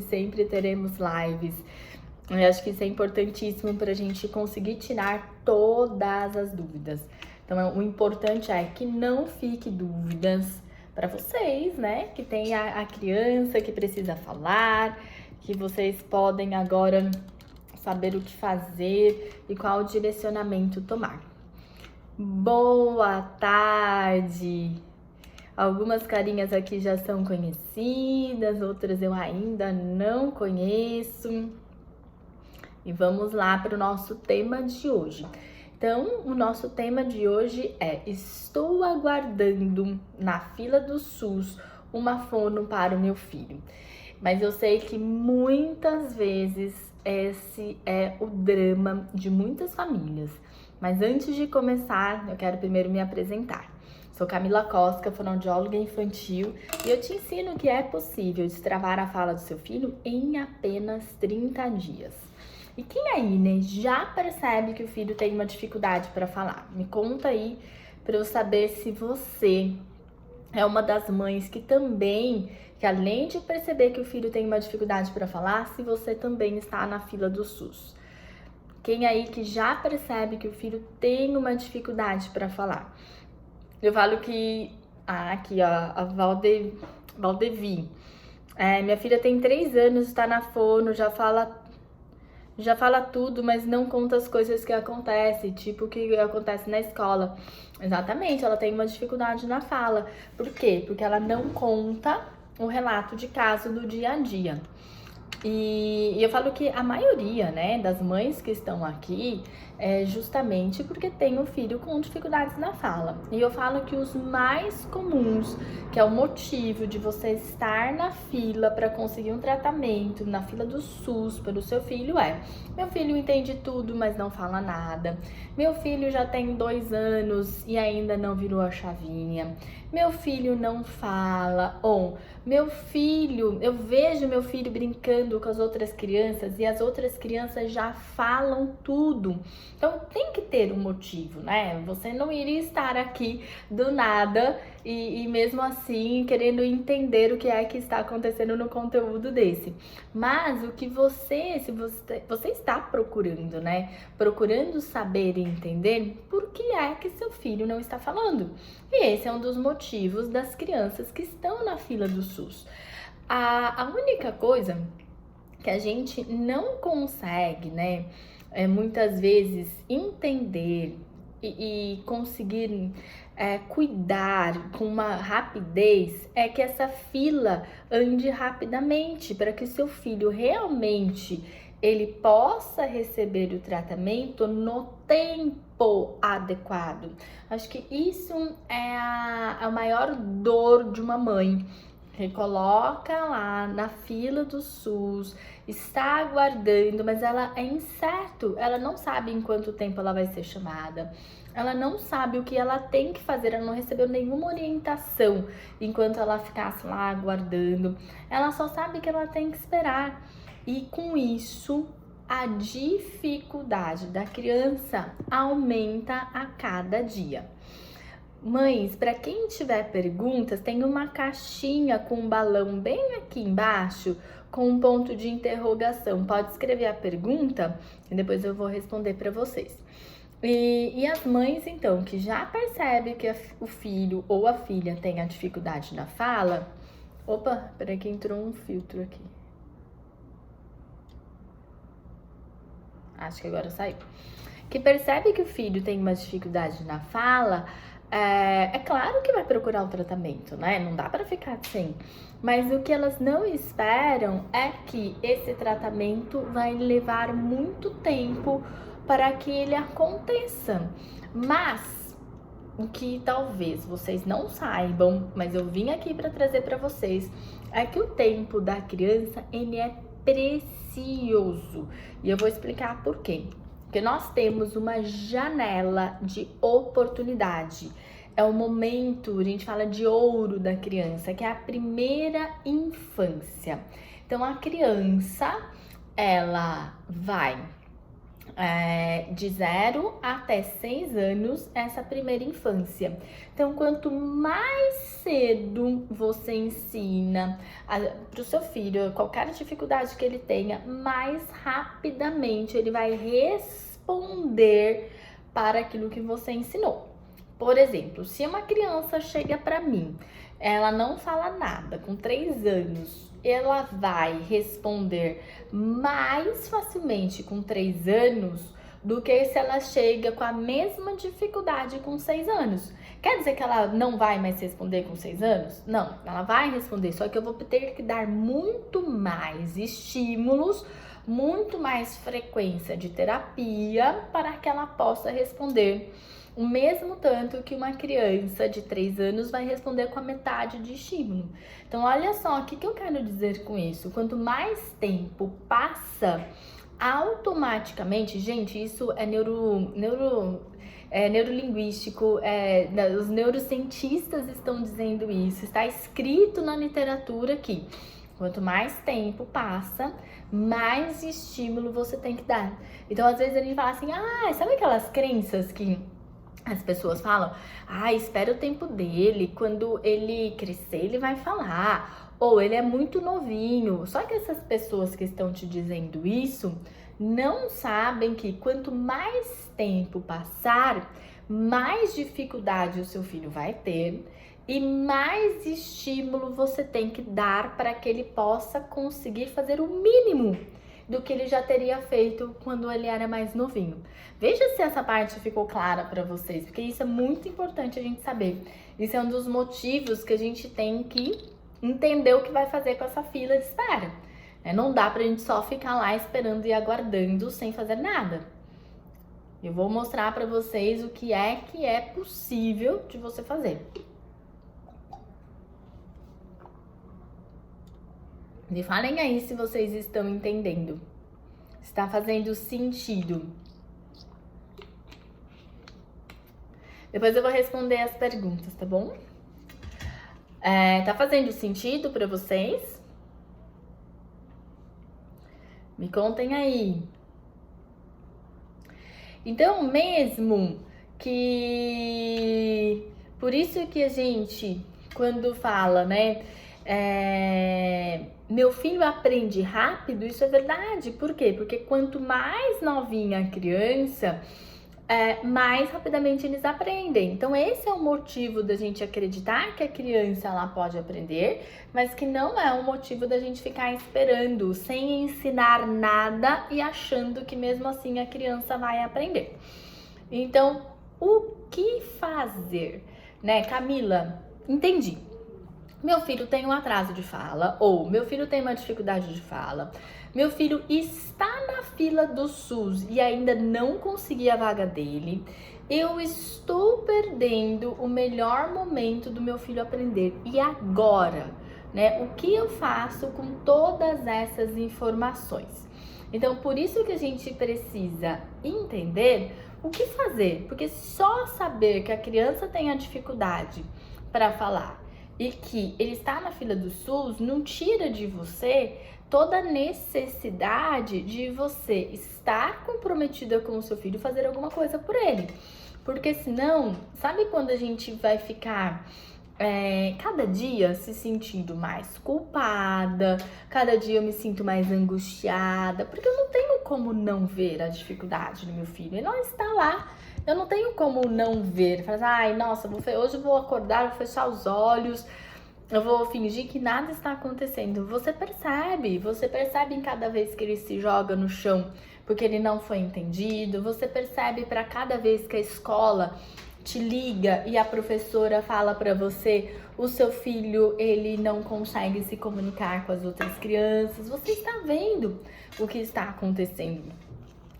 Sempre teremos lives. Eu acho que isso é importantíssimo para a gente conseguir tirar todas as dúvidas. Então, o importante é que não fique dúvidas para vocês, né? Que tem a criança que precisa falar, que vocês podem agora saber o que fazer e qual direcionamento tomar. Boa tarde! Algumas carinhas aqui já são conhecidas, outras eu ainda não conheço. E vamos lá para o nosso tema de hoje. Então, o nosso tema de hoje é: estou aguardando na fila do SUS uma fono para o meu filho. Mas eu sei que muitas vezes esse é o drama de muitas famílias. Mas antes de começar, eu quero primeiro me apresentar. Sou Camila Costa, fonoaudióloga infantil, e eu te ensino que é possível destravar a fala do seu filho em apenas 30 dias. E quem aí, né, já percebe que o filho tem uma dificuldade para falar? Me conta aí para eu saber se você é uma das mães que além de perceber que o filho tem uma dificuldade para falar, se você também está na fila do SUS. Quem aí que já percebe que o filho tem uma dificuldade para falar? Eu falo que... aqui, ó, a Valdevi. Minha filha tem 3 anos, está na fono, já fala tudo, mas não conta as coisas que acontecem, tipo o que acontece na escola. Exatamente, ela tem uma dificuldade na fala. Por quê? Porque ela não conta o relato de caso do dia a dia. E eu falo que a maioria, né, das mães que estão aqui é justamente porque tem um filho com dificuldades na fala. E eu falo que os mais comuns, que é o motivo de você estar na fila para conseguir um tratamento, na fila do SUS para o seu filho é: meu filho entende tudo, mas não fala nada. Meu filho já tem 2 anos e ainda não virou a chavinha. Meu filho não fala. Ou eu vejo meu filho brincando com as outras crianças e as outras crianças já falam tudo. Então tem que ter um motivo, né? Você não iria estar aqui do nada e mesmo assim querendo entender o que é que está acontecendo no conteúdo desse. Mas o que se você está procurando, né? Procurando saber e entender por que é que seu filho não está falando. E esse é um dos motivos das crianças que estão na fila do SUS. A única coisa que a gente não consegue, né, muitas vezes entender e conseguir cuidar com uma rapidez é que essa fila ande rapidamente para que seu filho realmente ele possa receber o tratamento no tempo adequado. Acho que isso é a maior dor de uma mãe. Que coloca lá na fila do SUS, está aguardando, mas ela é incerto, ela não sabe em quanto tempo ela vai ser chamada. Ela não sabe o que ela tem que fazer, ela não recebeu nenhuma orientação enquanto ela ficasse lá aguardando. Ela só sabe que ela tem que esperar. E com isso, a dificuldade da criança aumenta a cada dia. Mães, para quem tiver perguntas, tem uma caixinha com um balão bem aqui embaixo, com um ponto de interrogação. Pode escrever a pergunta e depois eu vou responder para vocês. E as mães, então, que já percebem que o filho ou a filha tem a dificuldade na fala... Opa, peraí que entrou um filtro aqui. Acho que agora saiu. Que percebe que o filho tem uma dificuldade na fala... É claro que vai procurar o tratamento, né? Não dá para ficar sem. Mas o que elas não esperam é que esse tratamento vai levar muito tempo para que ele aconteça. Mas o que talvez vocês não saibam, mas eu vim aqui para trazer para vocês, é que o tempo da criança, ele é precioso. E eu vou explicar por quê. Porque nós temos uma janela de oportunidade. É o momento, a gente fala de ouro da criança, que é a primeira infância. Então, a criança, ela vai de 0 até 6 anos, essa primeira infância. Então, quanto mais cedo você ensina para o seu filho qualquer dificuldade que ele tenha, mais rapidamente ele vai responder para aquilo que você ensinou. Por exemplo, se uma criança chega para mim, ela não fala nada, com 3 anos, ela vai responder mais facilmente com 3 anos do que se ela chega com a mesma dificuldade com 6 anos. Quer dizer que ela não vai mais responder com 6 anos? Não, ela vai responder, só que eu vou ter que dar muito mais estímulos, muito mais frequência de terapia para que ela possa responder o mesmo tanto que uma criança de 3 anos vai responder com a metade de estímulo. Então, olha só, o que eu quero dizer com isso? Quanto mais tempo passa, automaticamente, gente, isso é neurolinguístico, os neurocientistas estão dizendo isso, está escrito na literatura aqui. Quanto mais tempo passa, mais estímulo você tem que dar. Então, às vezes, a gente fala assim, sabe aquelas crenças que as pessoas falam, espera o tempo dele, quando ele crescer ele vai falar, ou ele é muito novinho. Só que essas pessoas que estão te dizendo isso não sabem que quanto mais tempo passar, mais dificuldade o seu filho vai ter e mais estímulo você tem que dar para que ele possa conseguir fazer o mínimo do que ele já teria feito quando ele era mais novinho. Veja se essa parte ficou clara para vocês, porque isso é muito importante a gente saber. Isso é um dos motivos que a gente tem que entender o que vai fazer com essa fila de espera. Não dá pra gente só ficar lá esperando e aguardando sem fazer nada. Eu vou mostrar para vocês o que é possível de você fazer. Me falem aí se vocês estão entendendo. Está fazendo sentido. Depois eu vou responder as perguntas, tá bom? Tá fazendo sentido para vocês? Me contem aí. Então, mesmo que... Por isso que a gente, quando fala, né? Meu filho aprende rápido, isso é verdade. Por quê? Porque quanto mais novinha a criança, mais rapidamente eles aprendem. Então esse é o motivo da gente acreditar que a criança ela pode aprender, mas que não é o motivo da gente ficar esperando, sem ensinar nada e achando que mesmo assim a criança vai aprender. Então, o que fazer? Né, Camila? Entendi. Meu filho tem um atraso de fala, ou meu filho tem uma dificuldade de fala, meu filho está na fila do SUS e ainda não consegui a vaga dele, eu estou perdendo o melhor momento do meu filho aprender. E agora, né? O que eu faço com todas essas informações? Então, por isso que a gente precisa entender o que fazer, porque só saber que a criança tem a dificuldade para falar e que ele está na fila do SUS não tira de você toda a necessidade de você estar comprometida com o seu filho e fazer alguma coisa por ele. Porque senão, sabe quando a gente vai ficar cada dia se sentindo mais culpada, cada dia eu me sinto mais angustiada, porque eu não tenho como não ver a dificuldade do meu filho, ele não está lá. Eu não tenho como não ver, falar, nossa, hoje eu vou acordar, vou fechar os olhos, eu vou fingir que nada está acontecendo. Você percebe em cada vez que ele se joga no chão porque ele não foi entendido, você percebe para cada vez que a escola te liga e a professora fala para você, o seu filho, ele não consegue se comunicar com as outras crianças, você está vendo o que está acontecendo.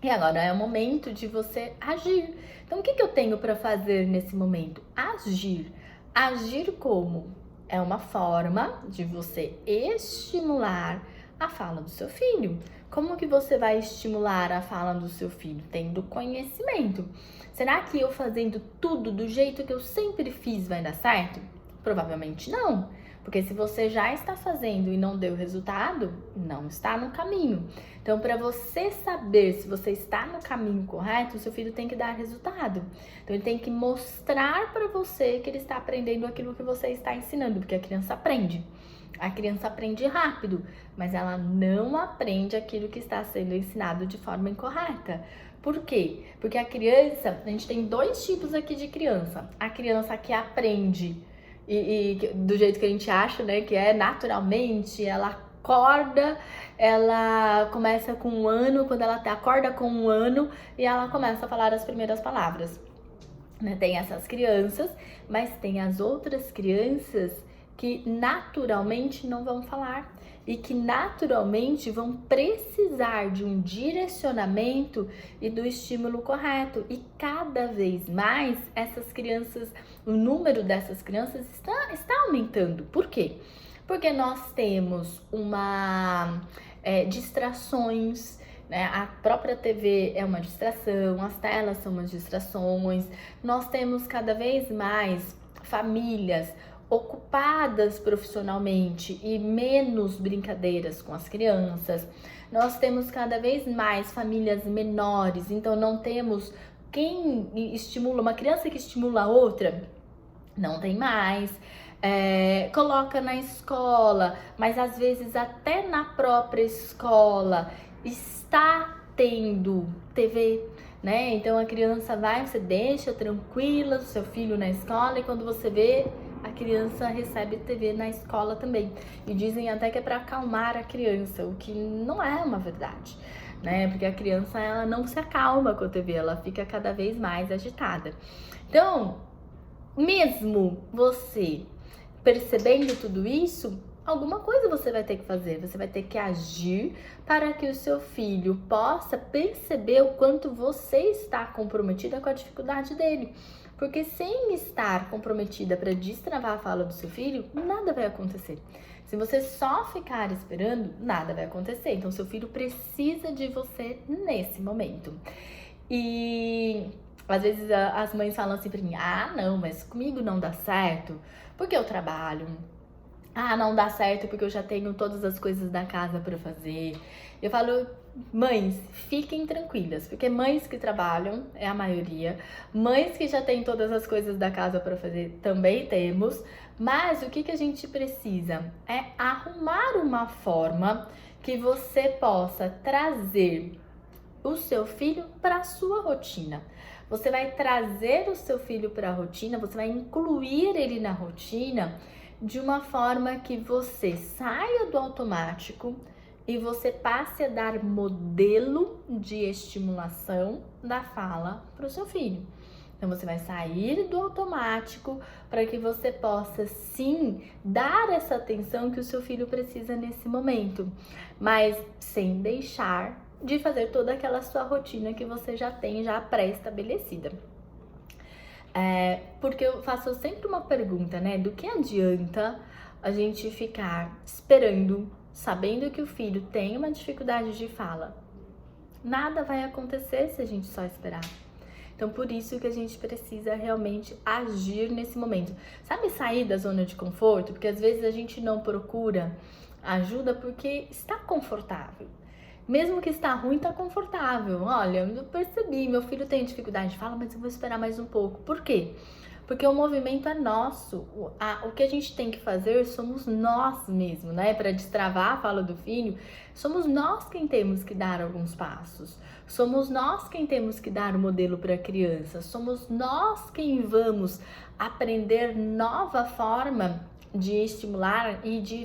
E agora é o momento de você agir. Então, o que eu tenho para fazer nesse momento? Agir. Agir como? É uma forma de você estimular a fala do seu filho. Como que você vai estimular a fala do seu filho? Tendo conhecimento. Será que eu fazendo tudo do jeito que eu sempre fiz vai dar certo? Provavelmente não. Porque se você já está fazendo e não deu resultado, não está no caminho. Então, para você saber se você está no caminho correto, o seu filho tem que dar resultado. Então, ele tem que mostrar para você que ele está aprendendo aquilo que você está ensinando, porque a criança aprende. A criança aprende rápido, mas ela não aprende aquilo que está sendo ensinado de forma incorreta. Por quê? Porque a criança, a gente tem dois tipos aqui de criança. A criança que aprende e do jeito que a gente acha, né, que é naturalmente, ela acorda, ela começa com 1 ano, quando ela acorda com 1 ano e ela começa a falar as primeiras palavras. Né? Tem essas crianças, mas tem as outras crianças que naturalmente não vão falar e que naturalmente vão precisar de um direcionamento e do estímulo correto. E cada vez mais essas crianças, o número dessas crianças está aumentando. Por quê? Porque nós temos distrações, né? A própria TV é uma distração, as telas são umas distrações. Nós temos cada vez mais famílias ocupadas profissionalmente e menos brincadeiras com as crianças. Nós temos cada vez mais famílias menores, então não temos quem estimula, uma criança que estimula a outra, não tem mais. Coloca na escola, mas às vezes até na própria escola está tendo TV, né? Então a criança você deixa tranquila o seu filho na escola e quando você vê, a criança recebe TV na escola também. E dizem até que é para acalmar a criança, o que não é uma verdade, né? Porque a criança, ela não se acalma com a TV, ela fica cada vez mais agitada. Então, mesmo você percebendo tudo isso, alguma coisa você vai ter que fazer, você vai ter que agir para que o seu filho possa perceber o quanto você está comprometida com a dificuldade dele. Porque sem estar comprometida para destravar a fala do seu filho, nada vai acontecer. Se você só ficar esperando, nada vai acontecer. Então, seu filho precisa de você nesse momento. E às vezes as mães falam assim pra mim: ah, não, mas comigo não dá certo, porque eu trabalho. Ah, não dá certo porque eu já tenho todas as coisas da casa para fazer. Eu falo: mães, fiquem tranquilas, porque mães que trabalham é a maioria, mães que já têm todas as coisas da casa para fazer também temos, mas o que a gente precisa é arrumar uma forma que você possa trazer o seu filho para a sua rotina. Você vai trazer o seu filho para a rotina, você vai incluir ele na rotina de uma forma que você saia do automático e você passe a dar modelo de estimulação da fala para o seu filho. Então, você vai sair do automático para que você possa, sim, dar essa atenção que o seu filho precisa nesse momento, mas sem deixar de fazer toda aquela sua rotina que você já tem já pré-estabelecida. Porque eu faço sempre uma pergunta, né? Do que adianta a gente ficar esperando, sabendo que o filho tem uma dificuldade de fala? Nada vai acontecer se a gente só esperar. Então, por isso que a gente precisa realmente agir nesse momento. Sabe, sair da zona de conforto? Porque às vezes a gente não procura ajuda porque está confortável. Mesmo que está ruim, está confortável. Olha, eu percebi, meu filho tem dificuldade de fala, mas eu vou esperar mais um pouco. Por quê? Porque o movimento é nosso. O que a gente tem que fazer somos nós mesmos, né? Para destravar a fala do filho, somos nós quem temos que dar alguns passos. Somos nós quem temos que dar o modelo para a criança. Somos nós quem vamos aprender nova forma de estimular e de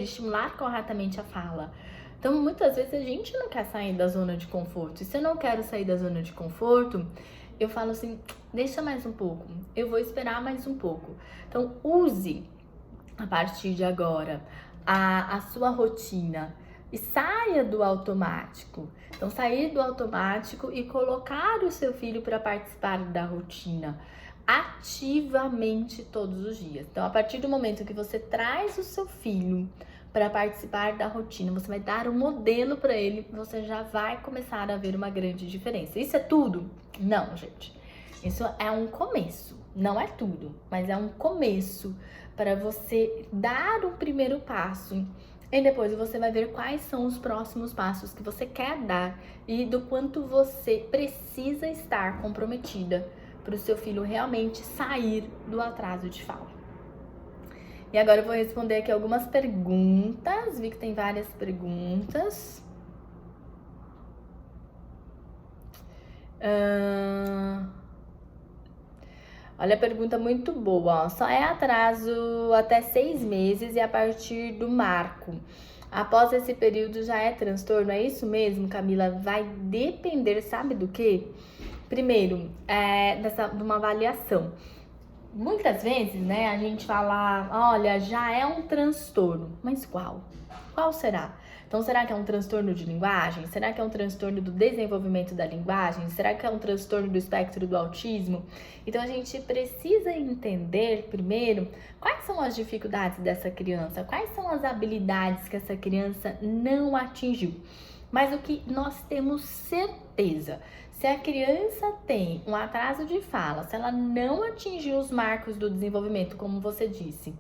estimular corretamente a fala. Então, muitas vezes a gente não quer sair da zona de conforto. E se eu não quero sair da zona de conforto, eu falo assim: deixa mais um pouco, eu vou esperar mais um pouco. Então, use a partir de agora a sua rotina e saia do automático. Então, sair do automático e colocar o seu filho para participar da rotina ativamente todos os dias. Então, a partir do momento que você traz o seu filho para participar da rotina, você vai dar um modelo para ele, você já vai começar a ver uma grande diferença. Isso é tudo? Não, gente. Isso é um começo, Não é tudo, mas é um começo para você dar o primeiro passo. E depois você vai ver quais são os próximos passos que você quer dar e do quanto você precisa estar comprometida para o seu filho realmente sair do atraso de fala. E agora eu vou responder aqui algumas perguntas. Vi que tem várias perguntas. Olha a pergunta muito boa, ó. Só é atraso até 6 meses e a partir do marco. Após esse período já é transtorno? É isso mesmo, Camila? Vai depender, sabe do quê? Primeiro, de uma avaliação. Muitas vezes, né, a gente fala, olha, já é um transtorno, mas qual? Qual será? Então, será que é um transtorno de linguagem? Será que é um transtorno do desenvolvimento da linguagem? Será que é um transtorno do espectro do autismo? Então, a gente precisa entender, primeiro, quais são as dificuldades dessa criança, quais são as habilidades que essa criança não atingiu. Mas o que nós temos certeza, se a criança tem um atraso de fala, se ela não atingiu os marcos do desenvolvimento, como você disse,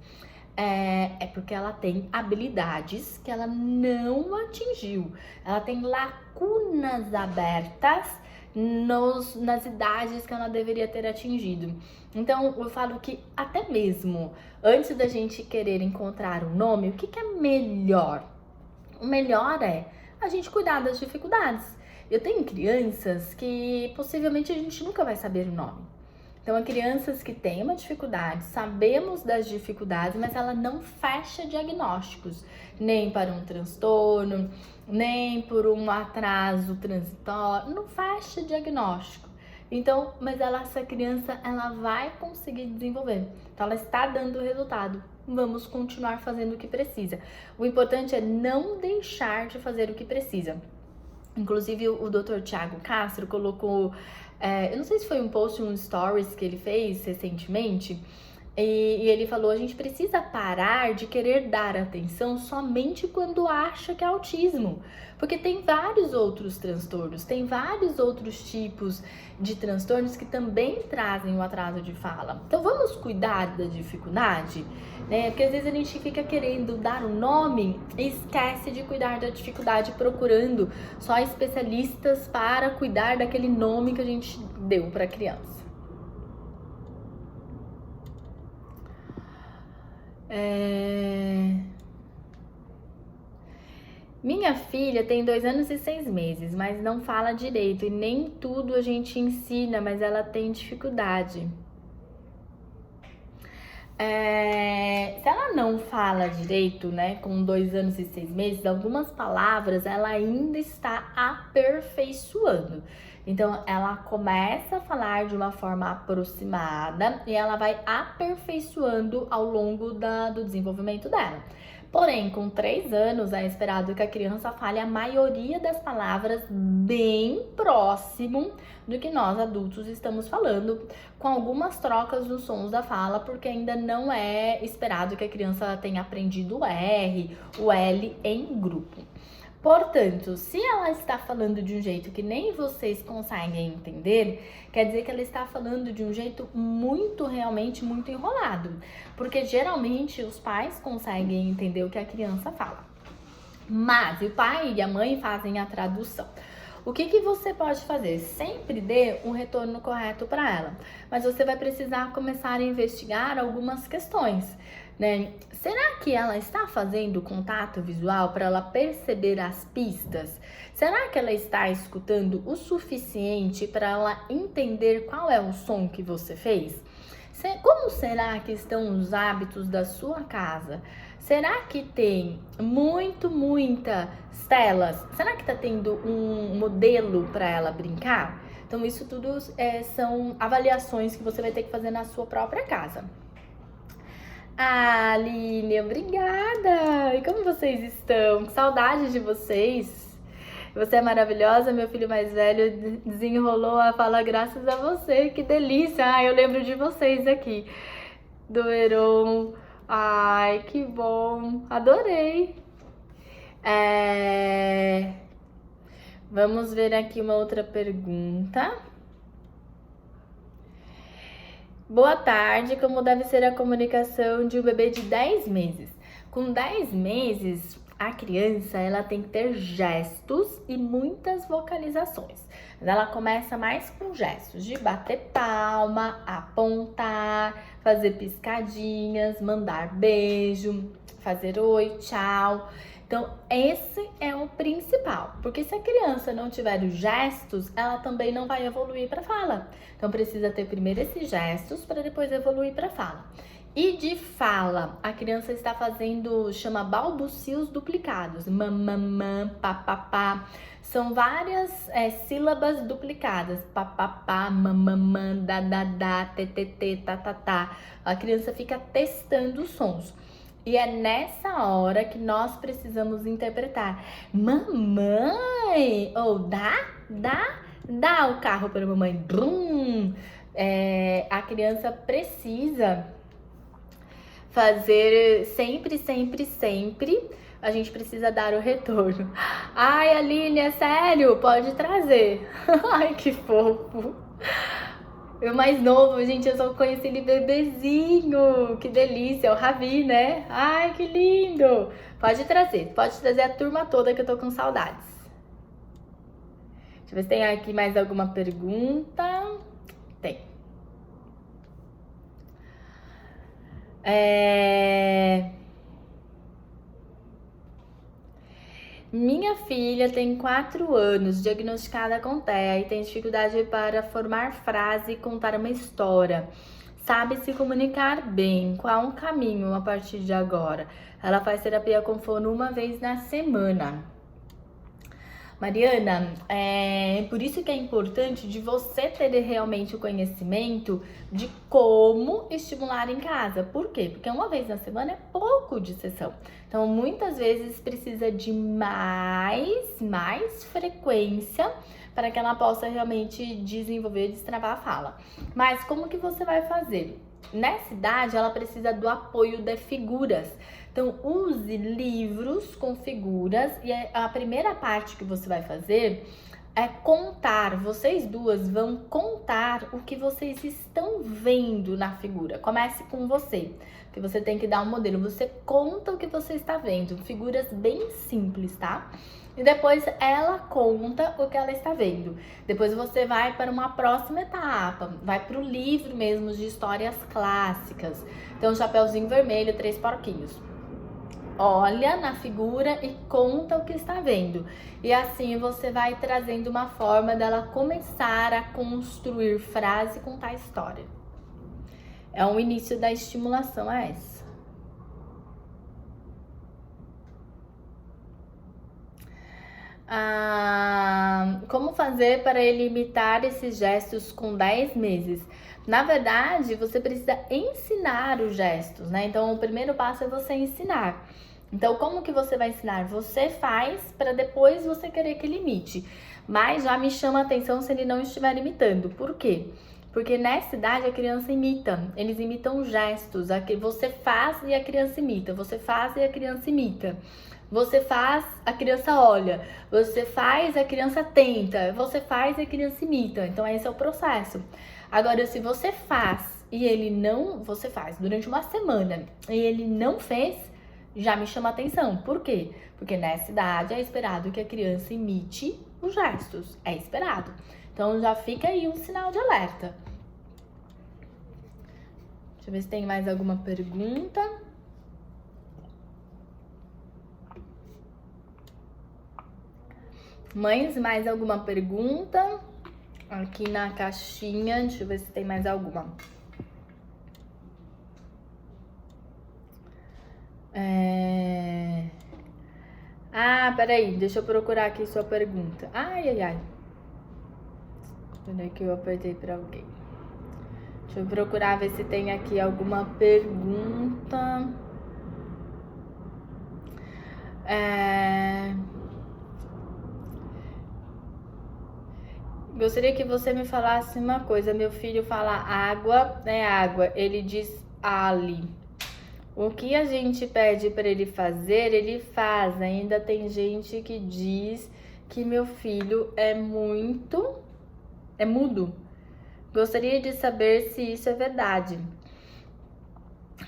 é porque ela tem habilidades que ela não atingiu. Ela tem lacunas abertas nas idades que ela deveria ter atingido. Então, eu falo que até mesmo antes da gente querer encontrar um nome, o que é melhor? O melhor é a gente cuidar das dificuldades. Eu tenho crianças que possivelmente a gente nunca vai saber o nome. Então, há crianças que têm uma dificuldade, sabemos das dificuldades, mas ela não fecha diagnósticos, nem para um transtorno, nem por um atraso transitório, não fecha diagnóstico. Então, mas essa criança, ela vai conseguir desenvolver. Então, ela está dando resultado. Vamos continuar fazendo o que precisa. O importante é não deixar de fazer o que precisa. Inclusive, o Dr. Tiago Castro colocou, eu não sei se foi um post, um stories que ele fez recentemente, e ele falou, a gente precisa parar de querer dar atenção somente quando acha que é autismo. Porque tem vários outros transtornos, tem vários outros tipos de transtornos que também trazem o atraso de fala. Então vamos cuidar da dificuldade, né? Porque às vezes a gente fica querendo dar um nome e esquece de cuidar da dificuldade, procurando só especialistas para cuidar daquele nome que a gente deu para a criança. Minha filha tem 2 anos e 6 meses, mas não fala direito e nem tudo a gente ensina, mas ela tem dificuldade. Se ela não fala direito, né, com 2 anos e 6 meses, algumas palavras ela ainda está aperfeiçoando. Então, ela começa a falar de uma forma aproximada e ela vai aperfeiçoando ao longo do desenvolvimento dela. Porém, com 3 anos, é esperado que a criança fale a maioria das palavras bem próximo do que nós adultos estamos falando, com algumas trocas dos sons da fala, porque ainda não é esperado que a criança tenha aprendido o R, o L em grupo. Portanto, se ela está falando de um jeito que nem vocês conseguem entender, quer dizer que ela está falando de um jeito realmente muito enrolado. Porque geralmente os pais conseguem entender o que a criança fala. Mas o pai e a mãe fazem a tradução. O que você pode fazer? Sempre dê um retorno correto para ela. Mas você vai precisar começar a investigar algumas questões, né? Será que ela está fazendo contato visual para ela perceber as pistas? Será que ela está escutando o suficiente para ela entender qual é o som que você fez? Como será que estão os hábitos da sua casa? Será que tem muitas telas? Será que está tendo um modelo para ela brincar? Então, isso tudo são avaliações que você vai ter que fazer na sua própria casa. Aline, obrigada! E como vocês estão? Que saudade de vocês! Você é maravilhosa, meu filho mais velho desenrolou a fala graças a você, que delícia! Eu lembro de vocês aqui, do Heron. Ai, que bom! Adorei! Vamos ver aqui uma outra pergunta. Boa tarde, como deve ser a comunicação de um bebê de 10 meses? Com 10 meses, a criança ela tem que ter gestos e muitas vocalizações. Ela começa mais com gestos de bater palma, apontar, fazer piscadinhas, mandar beijo, fazer oi, tchau. Então, esse é o principal, porque se a criança não tiver os gestos, ela também não vai evoluir para fala. Então, precisa ter primeiro esses gestos para depois evoluir para fala. E de fala, a criança está fazendo, chama balbucios duplicados, mamamã, papapá. São várias sílabas duplicadas, papapá, mamamã, dadadá, tetetê, tatatá. A criança fica testando os sons. E é nessa hora que nós precisamos interpretar. Mamãe! Ou dá o carro para a mamãe. Brum! A criança precisa fazer sempre. A gente precisa dar o retorno. Ai, Aline, é sério? Pode trazer. Ai, que fofo. O mais novo, gente, eu só conheci ele bebezinho. Que delícia, o Ravi, né? Ai, que lindo. Pode trazer a turma toda que eu tô com saudades. Deixa eu ver se tem aqui mais alguma pergunta. Tem. Minha filha tem 4 anos, diagnosticada com TEA e tem dificuldade para formar frase e contar uma história. Sabe se comunicar bem. Qual um caminho a partir de agora? Ela faz terapia com fono uma vez na semana. Mariana, por isso que é importante de você ter realmente o conhecimento de como estimular em casa. Por quê? Porque uma vez na semana é pouco de sessão. Então, muitas vezes precisa de mais frequência para que ela possa realmente desenvolver, destravar a fala. Mas como que você vai fazer? Nessa idade, ela precisa do apoio de figuras. Então, use livros com figuras e a primeira parte que você vai fazer é contar. Vocês duas vão contar o que vocês estão vendo na figura. Comece com você, porque você tem que dar um modelo. Você conta o que você está vendo, figuras bem simples, tá? E depois ela conta o que ela está vendo. Depois você vai para uma próxima etapa, vai para o livro mesmo de histórias clássicas. Então, Chapeuzinho Vermelho, 3 porquinhos. Olha na figura e conta o que está vendo. E assim você vai trazendo uma forma dela começar a construir frase e contar história. É o início da estimulação, é essa. Como fazer para ele imitar esses gestos com 10 meses? Na verdade, você precisa ensinar os gestos, né? Então, o primeiro passo é você ensinar. Então, como que você vai ensinar? Você faz para depois você querer que ele imite. Mas já me chama a atenção se ele não estiver imitando. Por quê? Porque nessa idade a criança imita. Eles imitam gestos. Você faz e a criança imita. Você faz e a criança imita. Você faz, a criança olha. Você faz, a criança tenta. Você faz e a criança imita. Então, esse é o processo. Agora, se você faz e ele não... Você faz durante uma semana e ele não fez, já me chama a atenção. Por quê? Porque nessa idade é esperado que a criança imite os gestos. É esperado. Então, já fica aí um sinal de alerta. Deixa eu ver se tem mais alguma pergunta. Mães, mais alguma pergunta? Aqui na caixinha, deixa eu ver se tem mais alguma. Peraí, deixa eu procurar aqui sua pergunta. Ai. Peraí que eu apertei pra alguém. Deixa eu procurar, ver se tem aqui alguma pergunta. Gostaria que você me falasse uma coisa. Meu filho fala água, é água. Ele diz ali. O que a gente pede para ele fazer, ele faz. Ainda tem gente que diz que meu filho é mudo. Gostaria de saber se isso é verdade.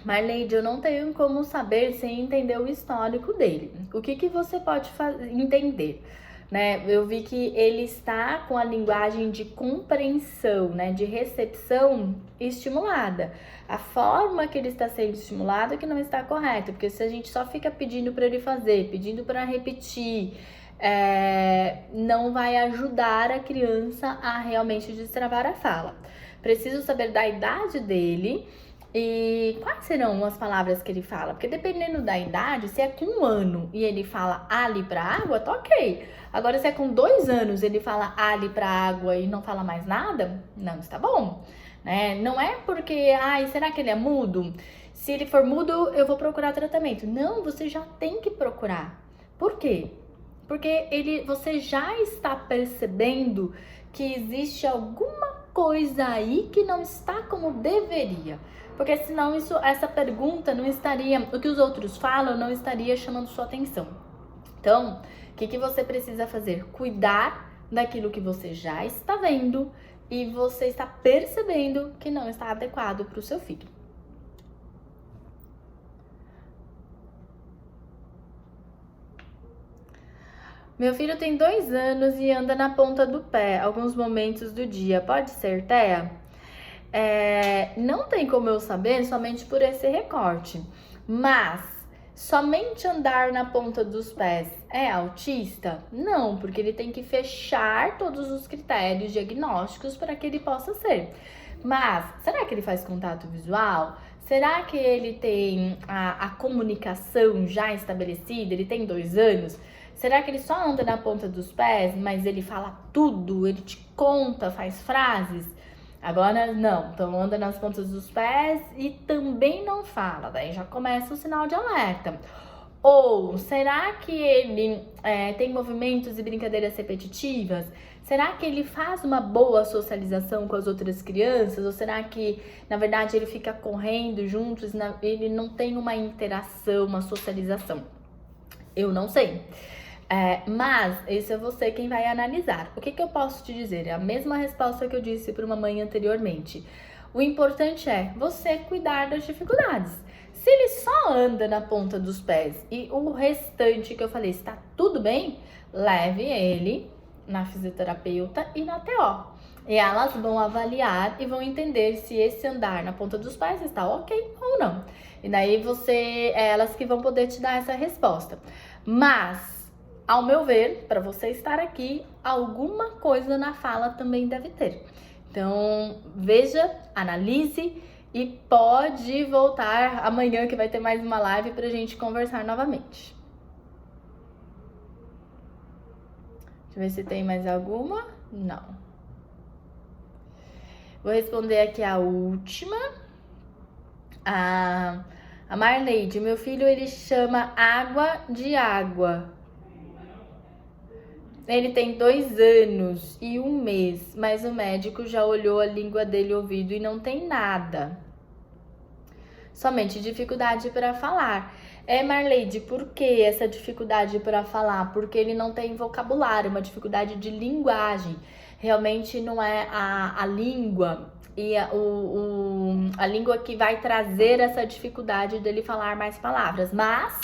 Marleide, eu não tenho como saber sem entender o histórico dele. O que você pode entender? Né? Eu vi que ele está com a linguagem de compreensão, né? De recepção estimulada. A forma que ele está sendo estimulado é que não está correta, porque se a gente só fica pedindo para ele fazer, pedindo para repetir, não vai ajudar a criança a realmente destravar a fala. Preciso saber da idade dele e quais serão as palavras que ele fala, porque dependendo da idade, se é com 1 ano e ele fala ali para água, tá ok. Agora, se é com 2 anos ele fala ali para água e não fala mais nada, não está bom, né? Não é porque, será que ele é mudo? Se ele for mudo, eu vou procurar tratamento. Não, você já tem que procurar. Por quê? Porque você já está percebendo que existe alguma coisa aí que não está como deveria. Porque senão essa pergunta não estaria, o que os outros falam não estaria chamando sua atenção. Então, o que você precisa fazer? Cuidar daquilo que você já está vendo e você está percebendo que não está adequado para o seu filho. Meu filho tem 2 anos e anda na ponta do pé alguns momentos do dia. Pode ser, Thea? Não tem como eu saber somente por esse recorte, mas somente andar na ponta dos pés é autista? Não, porque ele tem que fechar todos os critérios diagnósticos para que ele possa ser. Mas será que ele faz contato visual? Será que ele tem a comunicação já estabelecida? Ele tem 2 anos? Será que ele só anda na ponta dos pés, mas ele fala tudo? Ele te conta, faz frases? Agora não, então anda nas pontas dos pés e também não fala, daí já começa o sinal de alerta. Ou será que ele tem movimentos e brincadeiras repetitivas? Será que ele faz uma boa socialização com as outras crianças? Ou será que, na verdade, ele fica correndo juntos, ele não tem uma interação, uma socialização? Eu não sei. Mas isso é você quem vai analisar. O que eu posso te dizer? É a mesma resposta que eu disse para uma mãe anteriormente. O importante é você cuidar das dificuldades. Se ele só anda na ponta dos pés e o restante que eu falei está tudo bem, leve ele na fisioterapeuta e na TO. E elas vão avaliar e vão entender se esse andar na ponta dos pés está ok ou não. E daí elas que vão poder te dar essa resposta. Mas ao meu ver, para você estar aqui, alguma coisa na fala também deve ter. Então, veja, analise e pode voltar amanhã que vai ter mais uma live para a gente conversar novamente. Deixa eu ver se tem mais alguma. Não. Vou responder aqui a última. A Marleide, meu filho, ele chama água de água. Ele tem 2 anos e 1 mês, mas o médico já olhou a língua dele, ouvido e não tem nada. Somente dificuldade para falar. Marleide, por que essa dificuldade para falar? Porque ele não tem vocabulário, uma dificuldade de linguagem. Realmente não é a língua e a língua que vai trazer essa dificuldade dele falar mais palavras, mas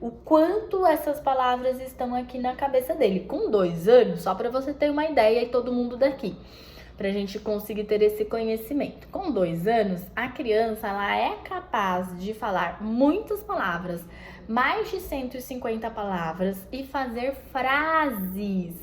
o quanto essas palavras estão aqui na cabeça dele. Com 2 anos, só para você ter uma ideia e todo mundo daqui, para a gente conseguir ter esse conhecimento. Com 2 anos, a criança ela é capaz de falar muitas palavras, mais de 150 palavras e fazer frases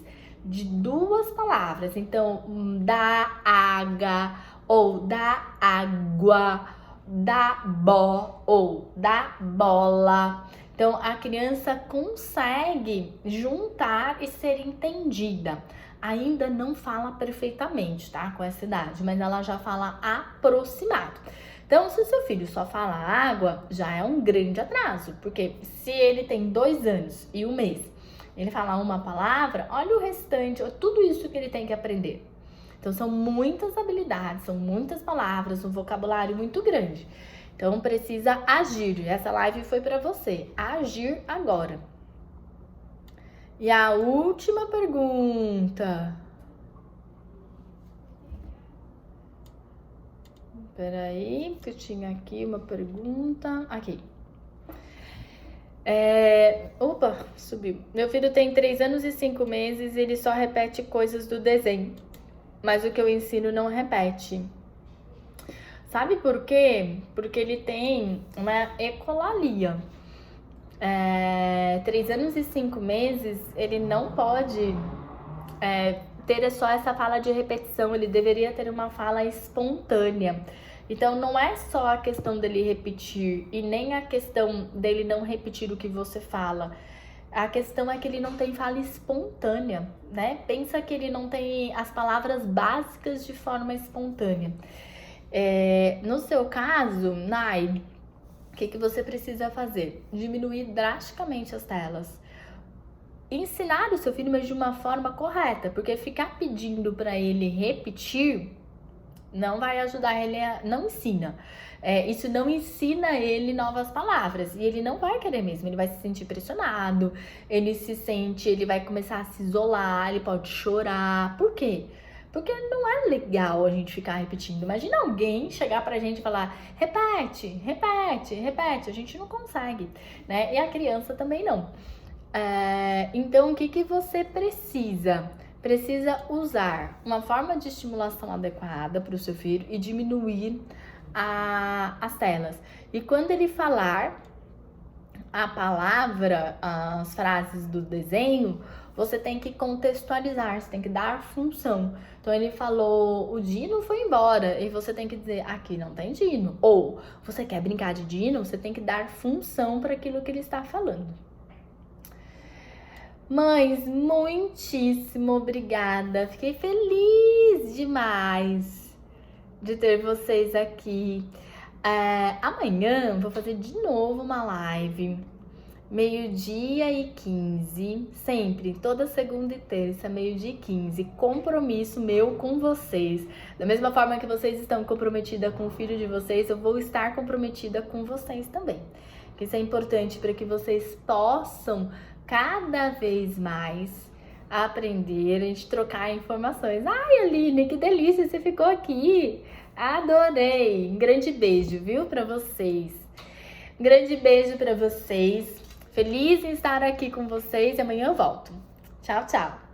de 2 palavras. Então, da água ou da água, da bó ou da bola. Então, a criança consegue juntar e ser entendida. Ainda não fala perfeitamente, tá? Com essa idade, mas ela já fala aproximado. Então, se o seu filho só fala água, já é um grande atraso. Porque se ele tem 2 anos e 1 mês, ele fala uma palavra, olha o restante, tudo isso que ele tem que aprender. Então, são muitas habilidades, são muitas palavras, um vocabulário muito grande. Então, precisa agir. Essa live foi para você. Agir agora. E a última pergunta. peraí, que eu tinha aqui uma pergunta. Aqui. Opa, subiu. Meu filho tem 3 anos e 5 meses e ele só repete coisas do desenho, mas o que eu ensino não repete. Sabe por quê? Porque ele tem uma ecolalia. 3 anos e 5 meses, ele não pode ter só essa fala de repetição, ele deveria ter uma fala espontânea. Então, não é só a questão dele repetir e nem a questão dele não repetir o que você fala. A questão é que ele não tem fala espontânea, né? Pensa que ele não tem as palavras básicas de forma espontânea. No seu caso, Nai, o que você precisa fazer? Diminuir drasticamente as telas. Ensinar o seu filho, mas de uma forma correta, porque ficar pedindo para ele repetir não vai ajudar ele, não ensina. Isso não ensina ele novas palavras e ele não vai querer mesmo, ele vai se sentir pressionado, ele vai começar a se isolar, ele pode chorar. Por quê? Porque não é legal a gente ficar repetindo. Imagina alguém chegar pra gente e falar: repete, repete, repete. A gente não consegue, né? E a criança também não. Então, o que você precisa? Precisa usar uma forma de estimulação adequada para o seu filho e diminuir as telas. E quando ele falar a palavra, as frases do desenho, você tem que contextualizar, você tem que dar função. Então ele falou: o Dino foi embora, e você tem que dizer: aqui não tem Dino. Ou você quer brincar de Dino, você tem que dar função para aquilo que ele está falando. Mães, muitíssimo obrigada. Fiquei feliz demais de ter vocês aqui. Amanhã vou fazer de novo uma live, 12h15, sempre, toda segunda e terça, 12h15. Compromisso meu com vocês. Da mesma forma que vocês estão comprometidas com o filho de vocês, eu vou estar comprometida com vocês também. Isso é importante para que vocês possam cada vez mais aprender, a gente trocar informações. Ai, Aline, que delícia, você ficou aqui. Adorei. Um grande beijo, viu, para vocês. Um grande beijo para vocês. Feliz em estar aqui com vocês e amanhã eu volto. Tchau, tchau.